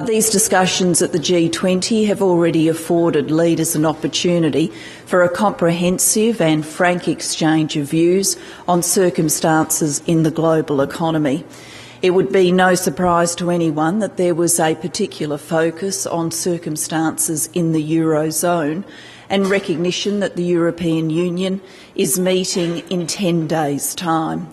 These discussions at the G20 have already afforded leaders an opportunity for a comprehensive and frank exchange of views on circumstances in the global economy. It would be no surprise to anyone that there was a particular focus on circumstances in the eurozone and recognition that the European Union is meeting in 10 days' time.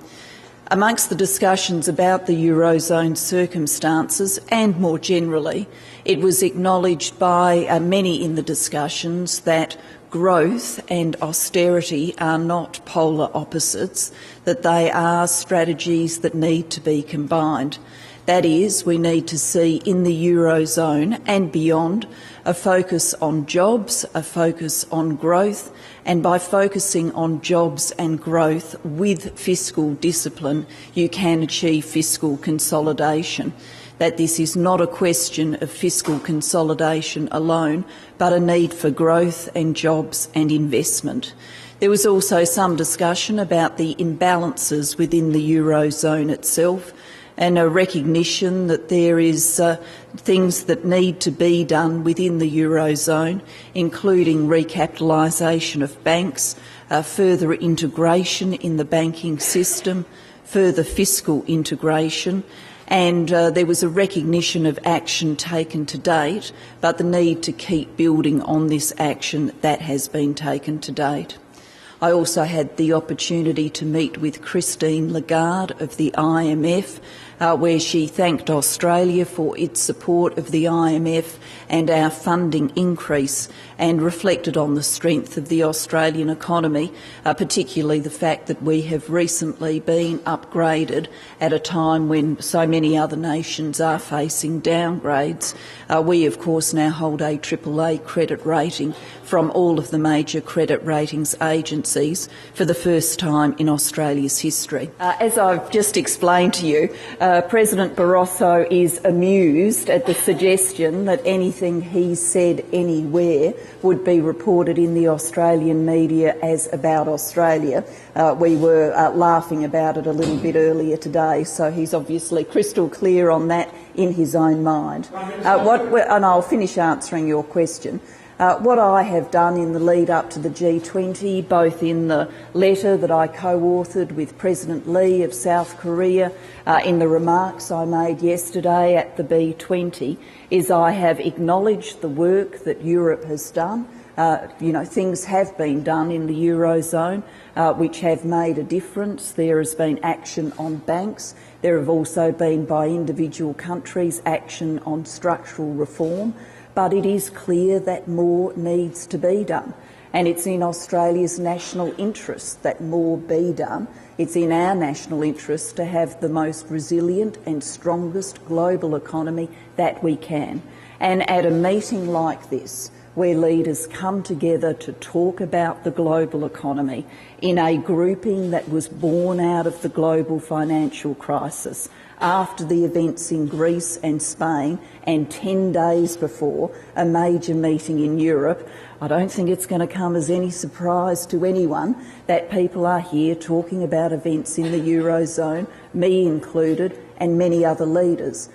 Amongst the discussions about the eurozone circumstances and more generally, it was acknowledged by many in the discussions that growth and austerity are not polar opposites, that they are strategies that need to be combined. That is, we need to see in the eurozone and beyond a focus on jobs, a focus on growth, and by focusing on jobs and growth with fiscal discipline, you can achieve fiscal consolidation. That this is not a question of fiscal consolidation alone, but a need for growth and jobs and investment. There was also some discussion about the imbalances within the eurozone itself, and a recognition that there is things that need to be done within the eurozone, including recapitalisation of banks, further integration in the banking system, further fiscal integration, and there was a recognition of action taken to date, but the need to keep building on this action that has been taken to date. I also had the opportunity to meet with Christine Lagarde of the IMF, where she thanked Australia for its support of the IMF and our funding increase, and reflected on the strength of the Australian economy, particularly the fact that we have recently been upgraded at a time when so many other nations are facing downgrades. We, of course, now hold a AAA credit rating from all of the major credit ratings agencies for the first time in Australia's history. As I've just explained to you, President Barroso is amused at the suggestion that anything he said anywhere would be reported in the Australian media as about Australia. We were laughing about it a little bit earlier today, so he's obviously crystal clear on that in his own mind. And I'll finish answering your question. What I have done in the lead up to the G20, both in the letter that I co-authored with President Lee of South Korea, in the remarks I made yesterday at the B20, is I have acknowledged the work that Europe has done. Things have been done in the eurozone which have made a difference. There has been action on banks. There have also been, by individual countries, action on structural reform. But it is clear that more needs to be done, and it's in Australia's national interest that more be done. It's in our national interest to have the most resilient and strongest global economy that we can. And at a meeting like this, where leaders come together to talk about the global economy in a grouping that was born out of the global financial crisis, after the events in Greece and Spain, and 10 days before a major meeting in Europe, I don't think it's going to come as any surprise to anyone that people are here talking about events in the eurozone, me included, and many other leaders.